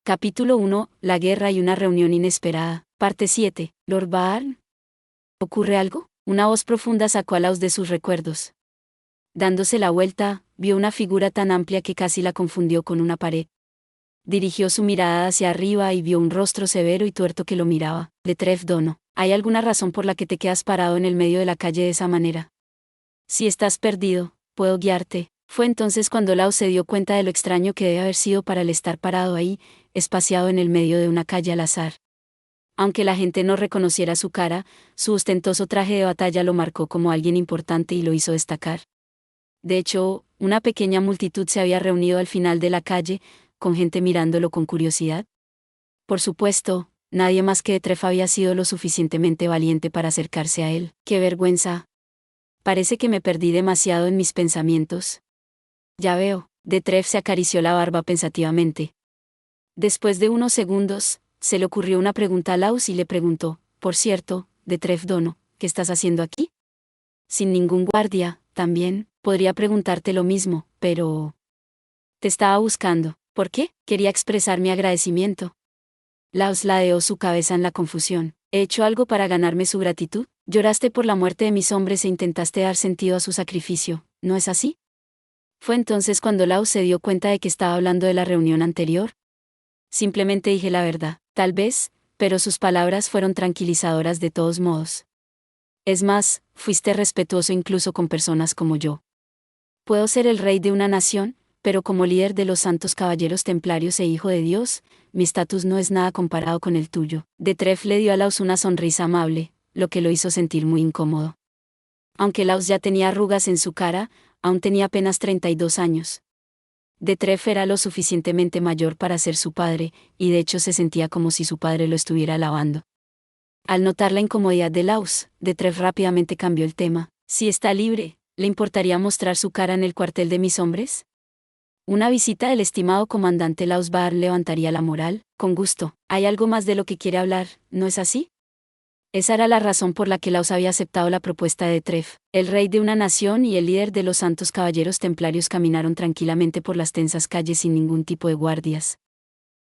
Capítulo 1. La guerra y una reunión inesperada. Parte 7. Lord Baarn. ¿Ocurre algo? Una voz profunda sacó a Laos de sus recuerdos. Dándose la vuelta, vio una figura tan amplia que casi la confundió con una pared. Dirigió su mirada hacia arriba y vio un rostro severo y tuerto que lo miraba. De Tref Dono. ¿Hay alguna razón por la que te quedas parado en el medio de la calle de esa manera? Si estás perdido, puedo guiarte. Fue entonces cuando Laos se dio cuenta de lo extraño que debe haber sido para él estar parado ahí, espaciado en el medio de una calle al azar. Aunque la gente no reconociera su cara, su ostentoso traje de batalla lo marcó como alguien importante y lo hizo destacar. De hecho, una pequeña multitud se había reunido al final de la calle, con gente mirándolo con curiosidad. Por supuesto, nadie más que Tref había sido lo suficientemente valiente para acercarse a él. ¡Qué vergüenza! Parece que me perdí demasiado en mis pensamientos. Ya veo. De Tref se acarició la barba pensativamente. Después de unos segundos, se le ocurrió una pregunta a Laos y le preguntó: por cierto, de Tref Dono, ¿qué estás haciendo aquí? Sin ningún guardia, también, podría preguntarte lo mismo, pero... Te estaba buscando. ¿Por qué? Quería expresar mi agradecimiento. Laos ladeó su cabeza en la confusión. ¿He hecho algo para ganarme su gratitud? Lloraste por la muerte de mis hombres e intentaste dar sentido a su sacrificio, ¿no es así? Fue entonces cuando Laos se dio cuenta de que estaba hablando de la reunión anterior. Simplemente dije la verdad, tal vez, pero sus palabras fueron tranquilizadoras de todos modos. Es más, fuiste respetuoso incluso con personas como yo. Puedo ser el rey de una nación, pero como líder de los santos caballeros templarios e hijo de Dios, mi estatus no es nada comparado con el tuyo. De Tref le dio a Laos una sonrisa amable, lo que lo hizo sentir muy incómodo. Aunque Laos ya tenía arrugas en su cara, aún tenía apenas 32 años. De Tref era lo suficientemente mayor para ser su padre, y de hecho se sentía como si su padre lo estuviera alabando. Al notar la incomodidad de Laos, De Tref rápidamente cambió el tema. Si está libre, ¿le importaría mostrar su cara en el cuartel de mis hombres? Una visita del estimado comandante Laos Baarn levantaría la moral. Con gusto. Hay algo más de lo que quiere hablar, ¿no es así? Esa era la razón por la que Laos había aceptado la propuesta de Tref. El rey de una nación y el líder de los santos caballeros templarios caminaron tranquilamente por las tensas calles sin ningún tipo de guardias.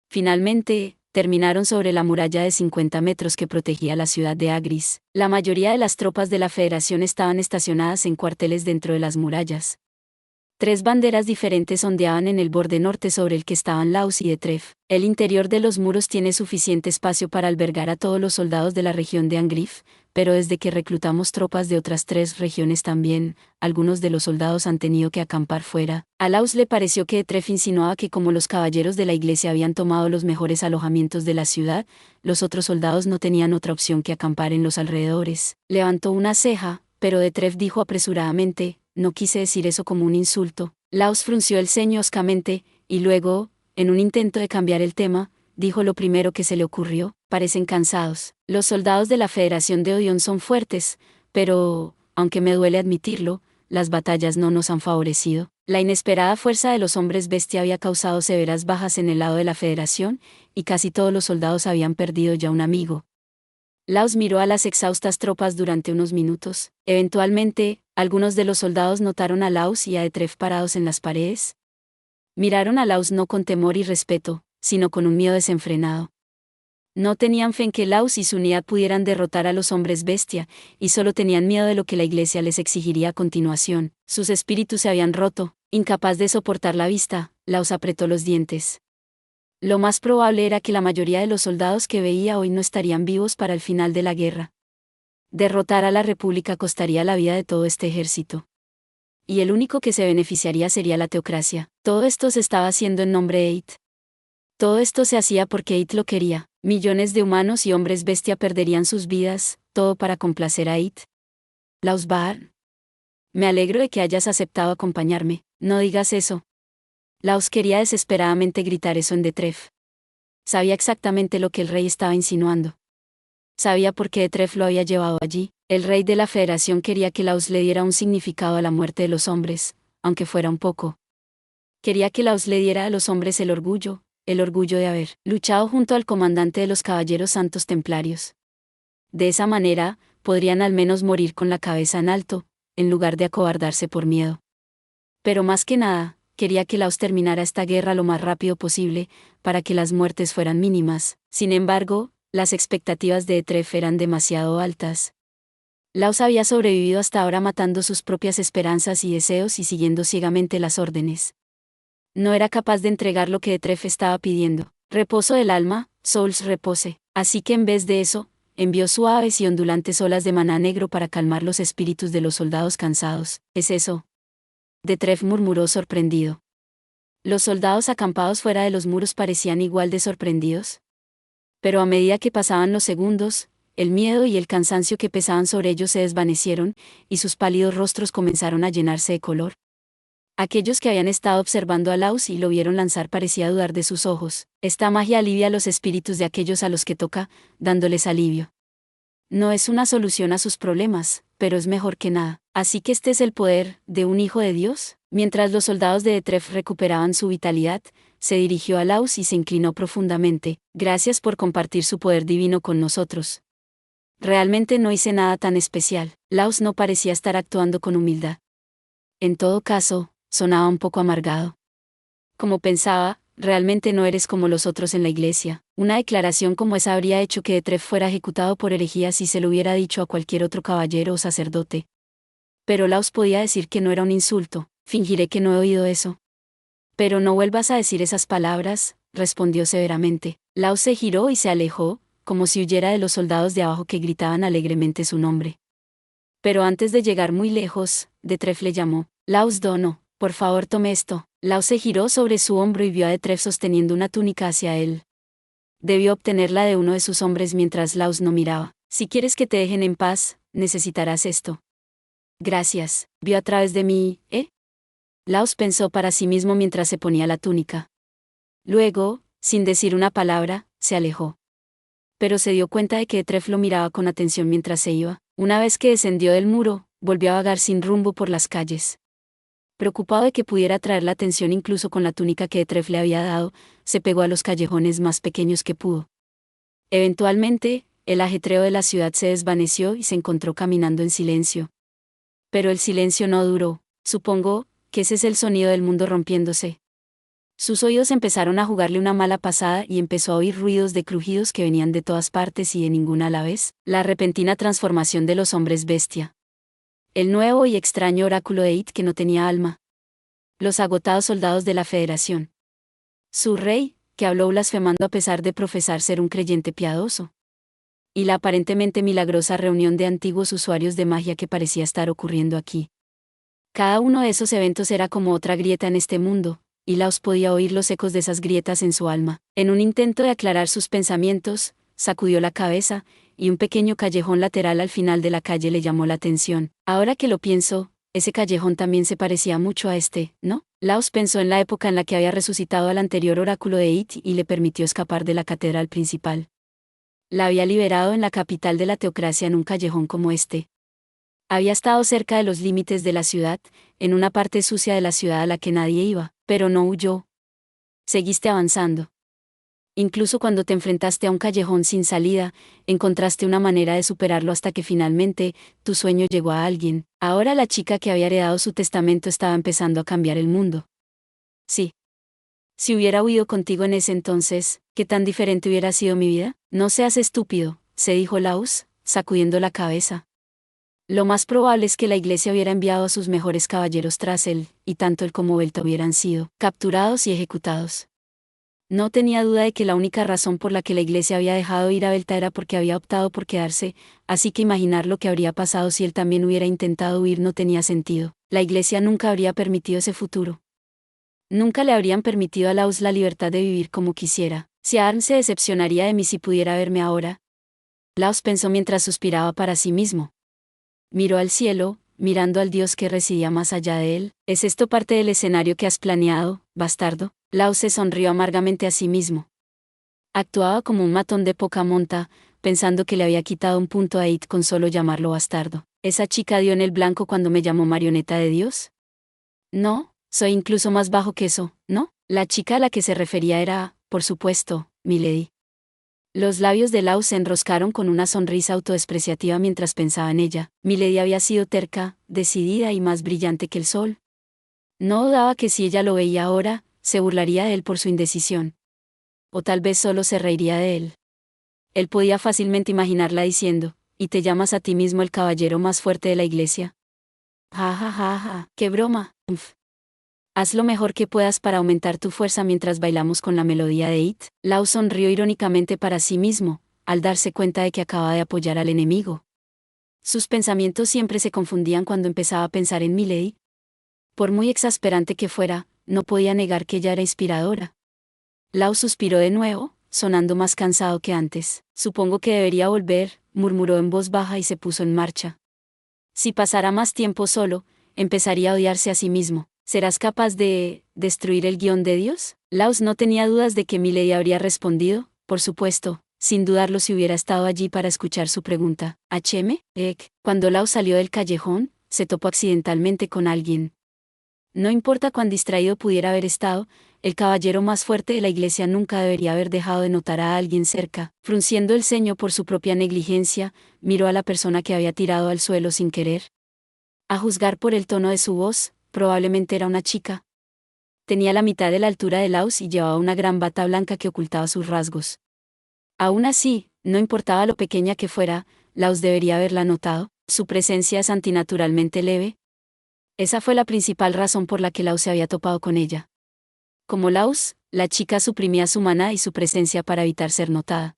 Finalmente, terminaron sobre la muralla de 50 metros que protegía la ciudad de Agris. La mayoría de las tropas de la Federación estaban estacionadas en cuarteles dentro de las murallas. 3 banderas diferentes ondeaban en el borde norte sobre el que estaban Laos y de Tref. El interior de los muros tiene suficiente espacio para albergar a todos los soldados de la región de Angrif, pero desde que reclutamos tropas de otras 3 regiones también, algunos de los soldados han tenido que acampar fuera. A Laos le pareció que de Tref insinuaba que como los caballeros de la iglesia habían tomado los mejores alojamientos de la ciudad, los otros soldados no tenían otra opción que acampar en los alrededores. Levantó una ceja, pero de Tref dijo apresuradamente: no quise decir eso como un insulto. Laos frunció el ceño hoscamente, y luego, en un intento de cambiar el tema, dijo lo primero que se le ocurrió: parecen cansados. Los soldados de la Federación de Odión son fuertes, pero, aunque me duele admitirlo, las batallas no nos han favorecido. La inesperada fuerza de los hombres bestia había causado severas bajas en el lado de la Federación, y casi todos los soldados habían perdido ya un amigo. Laos miró a las exhaustas tropas durante unos minutos. Eventualmente, algunos de los soldados notaron a Laos y a de Tref parados en las paredes. Miraron a Laos no con temor y respeto, sino con un miedo desenfrenado. No tenían fe en que Laos y su unidad pudieran derrotar a los hombres bestia, y solo tenían miedo de lo que la iglesia les exigiría a continuación. Sus espíritus se habían roto. Incapaz de soportar la vista, Laos apretó los dientes. Lo más probable era que la mayoría de los soldados que veía hoy no estarían vivos para el final de la guerra. Derrotar a la República costaría la vida de todo este ejército. Y el único que se beneficiaría sería la teocracia. Todo esto se estaba haciendo en nombre de Eit. Todo esto se hacía porque Eit lo quería. Millones de humanos y hombres bestia perderían sus vidas, todo para complacer a Eit. Laos Baarn. Me alegro de que hayas aceptado acompañarme. No digas eso. Laos quería desesperadamente gritar eso en de Tref. Sabía exactamente lo que el rey estaba insinuando. Sabía por qué de Tref lo había llevado allí. El rey de la Federación quería que Laos le diera un significado a la muerte de los hombres, aunque fuera un poco. Quería que Laos le diera a los hombres el orgullo de haber luchado junto al comandante de los caballeros santos templarios. De esa manera, podrían al menos morir con la cabeza en alto, en lugar de acobardarse por miedo. Pero más que nada, quería que Laos terminara esta guerra lo más rápido posible, para que las muertes fueran mínimas. Sin embargo, las expectativas de Etref eran demasiado altas. Laos había sobrevivido hasta ahora matando sus propias esperanzas y deseos y siguiendo ciegamente las órdenes. No era capaz de entregar lo que Etref estaba pidiendo. Reposo del alma, Souls repose. Así que en vez de eso, envió suaves y ondulantes olas de maná negro para calmar los espíritus de los soldados cansados. ¿Es eso? Detref murmuró sorprendido. Los soldados acampados fuera de los muros parecían igual de sorprendidos. Pero a medida que pasaban los segundos, el miedo y el cansancio que pesaban sobre ellos se desvanecieron, y sus pálidos rostros comenzaron a llenarse de color. Aquellos que habían estado observando a Laos y lo vieron lanzar parecía dudar de sus ojos. Esta magia alivia los espíritus de aquellos a los que toca, dándoles alivio. No es una solución a sus problemas, pero es mejor que nada. Así que este es el poder de un hijo de Dios. Mientras los soldados de Etref recuperaban su vitalidad, se dirigió a Laos y se inclinó profundamente. Gracias por compartir su poder divino con nosotros. Realmente no hice nada tan especial. Laos no parecía estar actuando con humildad. En todo caso, sonaba un poco amargado. Como pensaba, realmente no eres como los otros en la iglesia. Una declaración como esa habría hecho que Etref fuera ejecutado por herejía si se lo hubiera dicho a cualquier otro caballero o sacerdote. Pero Laos podía decir que no era un insulto. Fingiré que no he oído eso. Pero no vuelvas a decir esas palabras, respondió severamente. Laos se giró y se alejó, como si huyera de los soldados de abajo que gritaban alegremente su nombre. Pero antes de llegar muy lejos, Detref le llamó. Laos Dono, por favor tome esto. Laos se giró sobre su hombro y vio a Detref sosteniendo una túnica hacia él. Debió obtenerla de uno de sus hombres mientras Laos no miraba. Si quieres que te dejen en paz, necesitarás esto. Gracias. Vio a través de mí, ¿eh? Laos pensó para sí mismo mientras se ponía la túnica. Luego, sin decir una palabra, se alejó. Pero se dio cuenta de que Detref lo miraba con atención mientras se iba. Una vez que descendió del muro, volvió a vagar sin rumbo por las calles. Preocupado de que pudiera atraer la atención incluso con la túnica que Detref le había dado, se pegó a los callejones más pequeños que pudo. Eventualmente, el ajetreo de la ciudad se desvaneció y se encontró caminando en silencio. Pero el silencio no duró. Supongo que ese es el sonido del mundo rompiéndose. Sus oídos empezaron a jugarle una mala pasada y empezó a oír ruidos de crujidos que venían de todas partes y de ninguna a la vez. La repentina transformación de los hombres bestia. El nuevo y extraño oráculo de It que no tenía alma. Los agotados soldados de la Federación. Su rey, que habló blasfemando a pesar de profesar ser un creyente piadoso. Y la aparentemente milagrosa reunión de antiguos usuarios de magia que parecía estar ocurriendo aquí. Cada uno de esos eventos era como otra grieta en este mundo, y Laos podía oír los ecos de esas grietas en su alma. En un intento de aclarar sus pensamientos, sacudió la cabeza, y un pequeño callejón lateral al final de la calle le llamó la atención. Ahora que lo pienso, ese callejón también se parecía mucho a este, ¿no? Laos pensó en la época en la que había resucitado al anterior oráculo de It y le permitió escapar de la catedral principal. La había liberado en la capital de la teocracia en un callejón como este. Había estado cerca de los límites de la ciudad, en una parte sucia de la ciudad a la que nadie iba, pero no huyó. Seguiste avanzando. Incluso cuando te enfrentaste a un callejón sin salida, encontraste una manera de superarlo hasta que finalmente, tu sueño llegó a alguien. Ahora la chica que había heredado su testamento estaba empezando a cambiar el mundo. Sí. Si hubiera huido contigo en ese entonces, ¿qué tan diferente hubiera sido mi vida? No seas estúpido, se dijo Laos, sacudiendo la cabeza. Lo más probable es que la iglesia hubiera enviado a sus mejores caballeros tras él, y tanto él como Belta hubieran sido capturados y ejecutados. No tenía duda de que la única razón por la que la iglesia había dejado ir a Belta era porque había optado por quedarse, así que imaginar lo que habría pasado si él también hubiera intentado huir no tenía sentido. La iglesia nunca habría permitido ese futuro. Nunca le habrían permitido a Laos la libertad de vivir como quisiera. Si Arn se decepcionaría de mí si pudiera verme ahora. Laos pensó mientras suspiraba para sí mismo. Miró al cielo, mirando al Dios que residía más allá de él. ¿Es esto parte del escenario que has planeado, bastardo? Laos se sonrió amargamente a sí mismo. Actuaba como un matón de poca monta, pensando que le había quitado un punto a It con solo llamarlo bastardo. ¿Esa chica dio en el blanco cuando me llamó marioneta de Dios? No, soy incluso más bajo que eso, ¿no? La chica a la que se refería era, por supuesto, Milady. Los labios de Laos se enroscaron con una sonrisa autodespreciativa mientras pensaba en ella. Milady había sido terca, decidida y más brillante que el sol. No dudaba que si ella lo veía ahora, se burlaría de él por su indecisión. O tal vez solo se reiría de él. Él podía fácilmente imaginarla diciendo, ¿y te llamas a ti mismo el caballero más fuerte de la iglesia? Ja, ja, ja, ja, qué broma. Uf. Haz lo mejor que puedas para aumentar tu fuerza mientras bailamos con la melodía de It. Lau sonrió irónicamente para sí mismo, al darse cuenta de que acababa de apoyar al enemigo. Sus pensamientos siempre se confundían cuando empezaba a pensar en Milady. Por muy exasperante que fuera, no podía negar que ella era inspiradora. Lau suspiró de nuevo, sonando más cansado que antes. Supongo que debería volver, murmuró en voz baja y se puso en marcha. Si pasara más tiempo solo, empezaría a odiarse a sí mismo. ¿Serás capaz de destruir el guión de Dios? Laus no tenía dudas de que Milady habría respondido, por supuesto, sin dudarlo si hubiera estado allí para escuchar su pregunta. ¿HM? Cuando Laus salió del callejón, se topó accidentalmente con alguien. No importa cuán distraído pudiera haber estado, el caballero más fuerte de la iglesia nunca debería haber dejado de notar a alguien cerca. Frunciendo el ceño por su propia negligencia, miró a la persona que había tirado al suelo sin querer. A juzgar por el tono de su voz, probablemente era una chica. Tenía la mitad de la altura de Laus y llevaba una gran bata blanca que ocultaba sus rasgos. Aún así, no importaba lo pequeña que fuera, Laus debería haberla notado. Su presencia es antinaturalmente leve. Esa fue la principal razón por la que Laus se había topado con ella. Como Laus, la chica suprimía su maná y su presencia para evitar ser notada.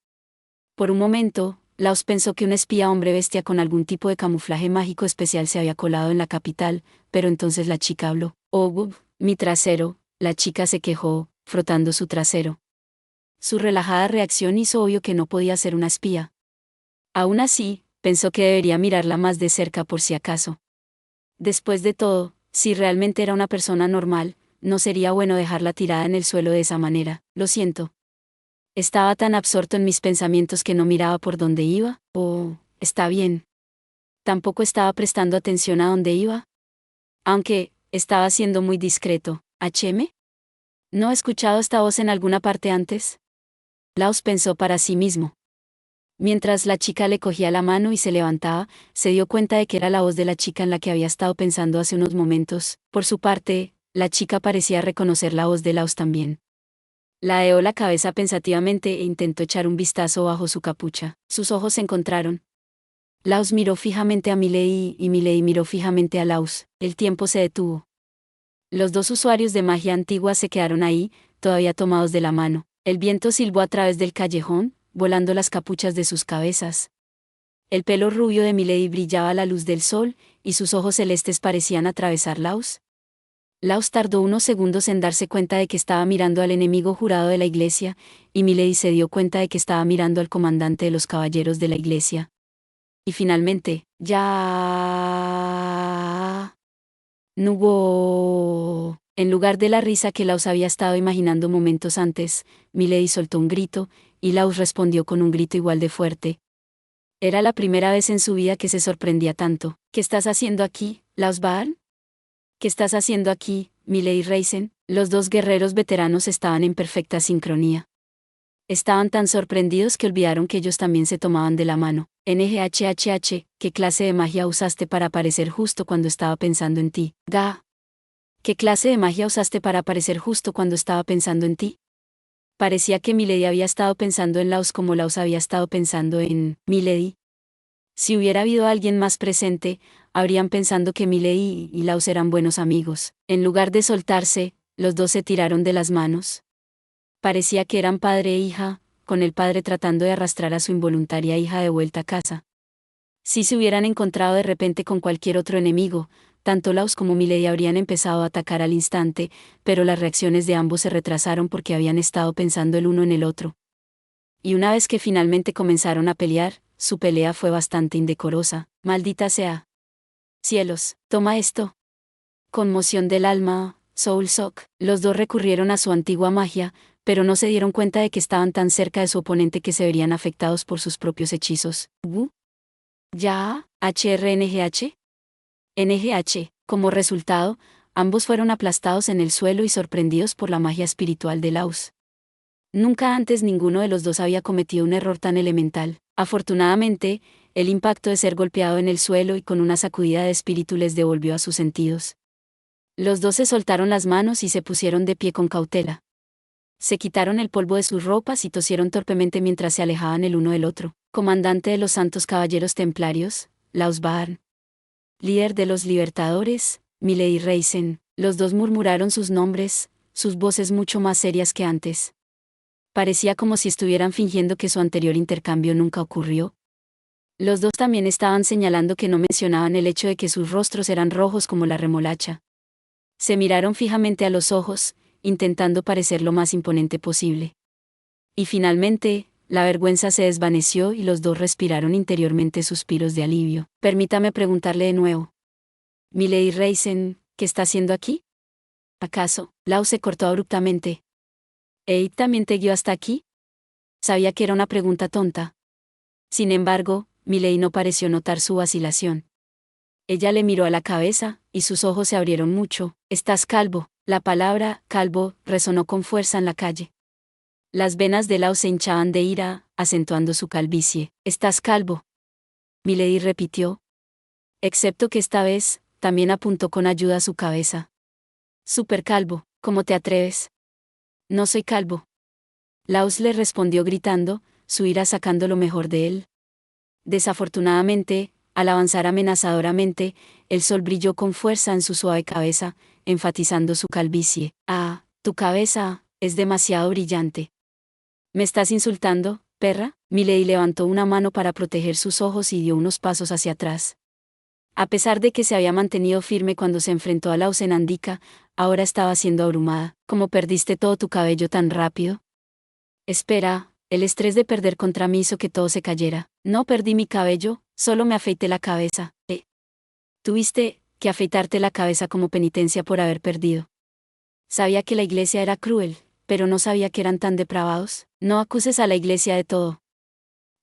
Por un momento, Laus pensó que un espía hombre bestia con algún tipo de camuflaje mágico especial se había colado en la capital, pero entonces la chica habló. Oh, mi trasero, la chica se quejó, frotando su trasero. Su relajada reacción hizo obvio que no podía ser una espía. Aún así, pensó que debería mirarla más de cerca por si acaso. Después de todo, si realmente era una persona normal, no sería bueno dejarla tirada en el suelo de esa manera. Lo siento. Estaba tan absorto en mis pensamientos que no miraba por dónde iba. Oh, está bien. Tampoco estaba prestando atención a dónde iba. Aunque, estaba siendo muy discreto. ¿HM? ¿No he escuchado esta voz en alguna parte antes? Laos pensó para sí mismo. Mientras la chica le cogía la mano y se levantaba, se dio cuenta de que era la voz de la chica en la que había estado pensando hace unos momentos. Por su parte, la chica parecía reconocer la voz de Laos también. Ladeó la cabeza pensativamente e intentó echar un vistazo bajo su capucha. Sus ojos se encontraron. Laos miró fijamente a Milady y Milady miró fijamente a Laos. El tiempo se detuvo. Los dos usuarios de magia antigua se quedaron ahí, todavía tomados de la mano. El viento silbó a través del callejón, volando las capuchas de sus cabezas. El pelo rubio de Milady brillaba a la luz del sol, y sus ojos celestes parecían atravesar Laos. Laos tardó unos segundos en darse cuenta de que estaba mirando al enemigo jurado de la iglesia, y Milady se dio cuenta de que estaba mirando al comandante de los caballeros de la iglesia. Y finalmente, ya... no hubo... En lugar de la risa que Laos había estado imaginando momentos antes, Milady soltó un grito, y Laos respondió con un grito igual de fuerte. Era la primera vez en su vida que se sorprendía tanto. ¿Qué estás haciendo aquí, Laos Baal? ¿Qué estás haciendo aquí, Milady Reisen? Los dos guerreros veteranos estaban en perfecta sincronía. Estaban tan sorprendidos que olvidaron que ellos también se tomaban de la mano. NGHHH, ¿qué clase de magia usaste para aparecer justo cuando estaba pensando en ti? Ga. ¿Qué clase de magia usaste para aparecer justo cuando estaba pensando en ti? Parecía que Milady había estado pensando en Laos como Laos había estado pensando en Milady. Si hubiera habido alguien más presente, habrían pensado que Milady y Laos eran buenos amigos. En lugar de soltarse, los dos se tiraron de las manos. Parecía que eran padre e hija, con el padre tratando de arrastrar a su involuntaria hija de vuelta a casa. Si se hubieran encontrado de repente con cualquier otro enemigo, tanto Laos como Milady habrían empezado a atacar al instante, pero las reacciones de ambos se retrasaron porque habían estado pensando el uno en el otro. Y una vez que finalmente comenzaron a pelear, su pelea fue bastante indecorosa. Maldita sea. Cielos, toma esto. Conmoción del alma, Soul Shock. Los dos recurrieron a su antigua magia, pero no se dieron cuenta de que estaban tan cerca de su oponente que se verían afectados por sus propios hechizos. ¿Ya? ¿HRNGH? NGH. Como resultado, ambos fueron aplastados en el suelo y sorprendidos por la magia espiritual de Laos. Nunca antes ninguno de los dos había cometido un error tan elemental. Afortunadamente, el impacto de ser golpeado en el suelo y con una sacudida de espíritu les devolvió a sus sentidos. Los dos se soltaron las manos y se pusieron de pie con cautela. Se quitaron el polvo de sus ropas y tosieron torpemente mientras se alejaban el uno del otro. Comandante de los Santos Caballeros Templarios, Laus Baarn. Líder de los Libertadores, Milady Reisen. Los dos murmuraron sus nombres, sus voces mucho más serias que antes. Parecía como si estuvieran fingiendo que su anterior intercambio nunca ocurrió. Los dos también estaban señalando que no mencionaban el hecho de que sus rostros eran rojos como la remolacha. Se miraron fijamente a los ojos, intentando parecer lo más imponente posible. Y finalmente, la vergüenza se desvaneció y los dos respiraron interiormente suspiros de alivio. Permítame preguntarle de nuevo. Milady Reisen, ¿qué está haciendo aquí? ¿Acaso? Lau se cortó abruptamente. ¿Eid también te guió hasta aquí? Sabía que era una pregunta tonta. Sin embargo, Milady no pareció notar su vacilación. Ella le miró a la cabeza, y sus ojos se abrieron mucho. Estás calvo. La palabra, calvo, resonó con fuerza en la calle. Las venas de Lau se hinchaban de ira, acentuando su calvicie. Estás calvo. Milady repitió. Excepto que esta vez, también apuntó con ayuda a su cabeza. Super calvo, ¿cómo te atreves? No soy calvo. Laus le respondió gritando, su ira sacando lo mejor de él. Desafortunadamente, al avanzar amenazadoramente, el sol brilló con fuerza en su suave cabeza, enfatizando su calvicie. Ah, tu cabeza es demasiado brillante. ¿Me estás insultando, perra? Milady levantó una mano para proteger sus ojos y dio unos pasos hacia atrás. A pesar de que se había mantenido firme cuando se enfrentó a Laus en Andika, ahora estaba siendo abrumada. ¿Cómo perdiste todo tu cabello tan rápido? Espera, el estrés de perder contra mí hizo que todo se cayera. No perdí mi cabello, solo me afeité la cabeza. Tuviste que afeitarte la cabeza como penitencia por haber perdido. Sabía que la iglesia era cruel, pero no sabía que eran tan depravados. No acuses a la iglesia de todo.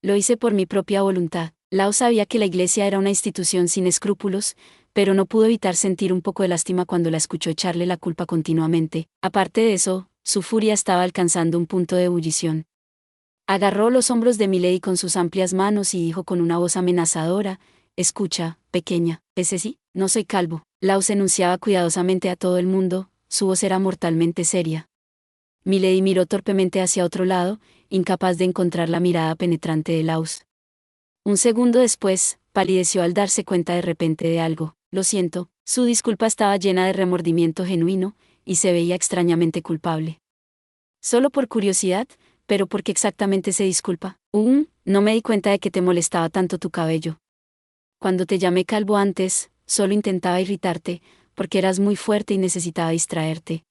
Lo hice por mi propia voluntad. Lau sabía que la iglesia era una institución sin escrúpulos, pero no pudo evitar sentir un poco de lástima cuando la escuchó echarle la culpa continuamente. Aparte de eso, su furia estaba alcanzando un punto de ebullición. Agarró los hombros de Milady con sus amplias manos y dijo con una voz amenazadora: escucha, pequeña, ese sí, no soy calvo. Lau se enunciaba cuidadosamente a todo el mundo, su voz era mortalmente seria. Milady miró torpemente hacia otro lado, incapaz de encontrar la mirada penetrante de Laus. Un segundo después, palideció al darse cuenta de repente de algo. Lo siento, su disculpa estaba llena de remordimiento genuino, y se veía extrañamente culpable. Solo por curiosidad, pero ¿por qué exactamente se disculpa? No me di cuenta de que te molestaba tanto tu cabello. Cuando te llamé calvo antes, solo intentaba irritarte, porque eras muy fuerte y necesitaba distraerte.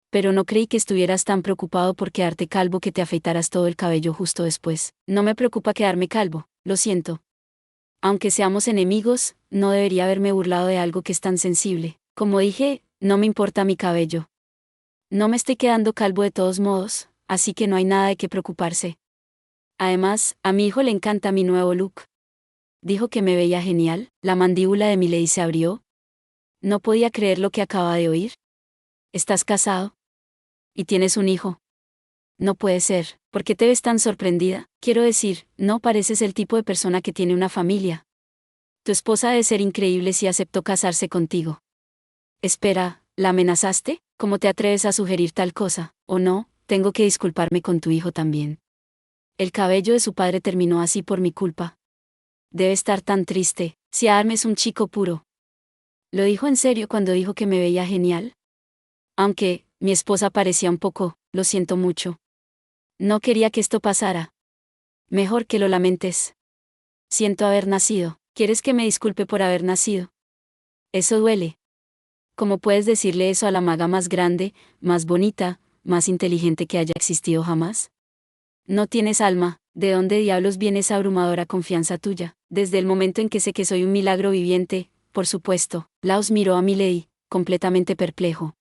Pero no creí que estuvieras tan preocupado por quedarte calvo que te afeitaras todo el cabello justo después. No me preocupa quedarme calvo, lo siento. Aunque seamos enemigos, no debería haberme burlado de algo que es tan sensible. Como dije, no me importa mi cabello. No me estoy quedando calvo de todos modos, así que no hay nada de qué preocuparse. Además, a mi hijo le encanta mi nuevo look. Dijo que me veía genial. La mandíbula de Milady se abrió. No podía creer lo que acababa de oír. ¿Estás casado? ¿Y tienes un hijo? No puede ser. ¿Por qué te ves tan sorprendida? Quiero decir, no pareces el tipo de persona que tiene una familia. Tu esposa debe ser increíble si aceptó casarse contigo. Espera, ¿la amenazaste? ¿Cómo te atreves a sugerir tal cosa? ¿O no? Tengo que disculparme con tu hijo también. El cabello de su padre terminó así por mi culpa. Debe estar tan triste. Si Arm es un chico puro. ¿Lo dijo en serio cuando dijo que me veía genial? Aunque, mi esposa parecía un poco, lo siento mucho. No quería que esto pasara. Mejor que lo lamentes. Siento haber nacido. ¿Quieres que me disculpe por haber nacido? Eso duele. ¿Cómo puedes decirle eso a la maga más grande, más bonita, más inteligente que haya existido jamás? No tienes alma. ¿De dónde diablos viene esa abrumadora confianza tuya? Desde el momento en que sé que soy un milagro viviente, por supuesto. Laus miró a Milady, completamente perplejo.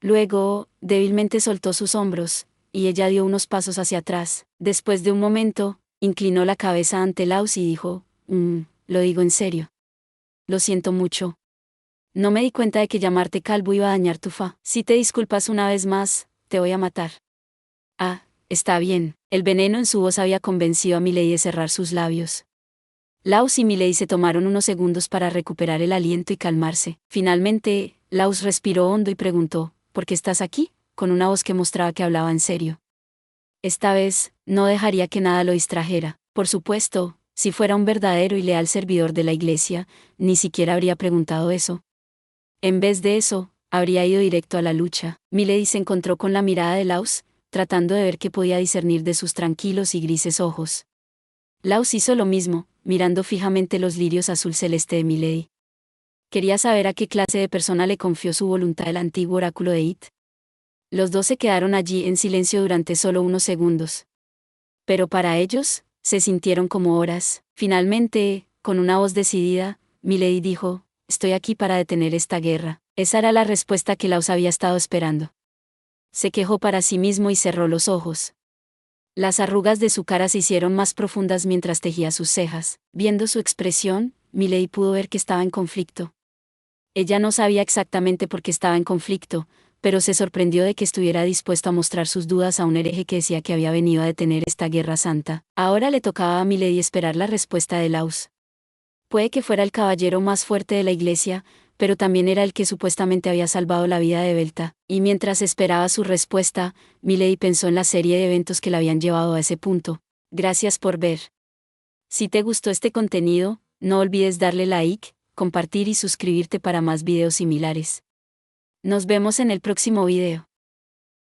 Luego, débilmente soltó sus hombros, y ella dio unos pasos hacia atrás. Después de un momento, inclinó la cabeza ante Laus y dijo: lo digo en serio. Lo siento mucho. No me di cuenta de que llamarte calvo iba a dañar tu fa. Si te disculpas una vez más, te voy a matar. Ah, está bien. El veneno en su voz había convencido a Milady de cerrar sus labios. Laus y Milady se tomaron unos segundos para recuperar el aliento y calmarse. Finalmente, Laus respiró hondo y preguntó, ¿por qué estás aquí?, con una voz que mostraba que hablaba en serio. Esta vez, no dejaría que nada lo distrajera. Por supuesto, si fuera un verdadero y leal servidor de la Iglesia, ni siquiera habría preguntado eso. En vez de eso, habría ido directo a la lucha. Milady se encontró con la mirada de Laus, tratando de ver qué podía discernir de sus tranquilos y grises ojos. Laus hizo lo mismo, mirando fijamente los lirios azul celeste de Milady. Quería saber a qué clase de persona le confió su voluntad el antiguo oráculo de It. Los dos se quedaron allí en silencio durante solo unos segundos. Pero para ellos, se sintieron como horas. Finalmente, con una voz decidida, Milady dijo, «Estoy aquí para detener esta guerra». Esa era la respuesta que Laus había estado esperando. Se quejó para sí mismo y cerró los ojos. Las arrugas de su cara se hicieron más profundas mientras tejía sus cejas. Viendo su expresión, Milady pudo ver que estaba en conflicto. Ella no sabía exactamente por qué estaba en conflicto, pero se sorprendió de que estuviera dispuesto a mostrar sus dudas a un hereje que decía que había venido a detener esta guerra santa. Ahora le tocaba a Milady esperar la respuesta de Laus. Puede que fuera el caballero más fuerte de la iglesia, pero también era el que supuestamente había salvado la vida de Belta, y mientras esperaba su respuesta, Milady pensó en la serie de eventos que la habían llevado a ese punto. Gracias por ver. Si te gustó este contenido, no olvides darle like, compartir y suscribirte para más videos similares. Nos vemos en el próximo video.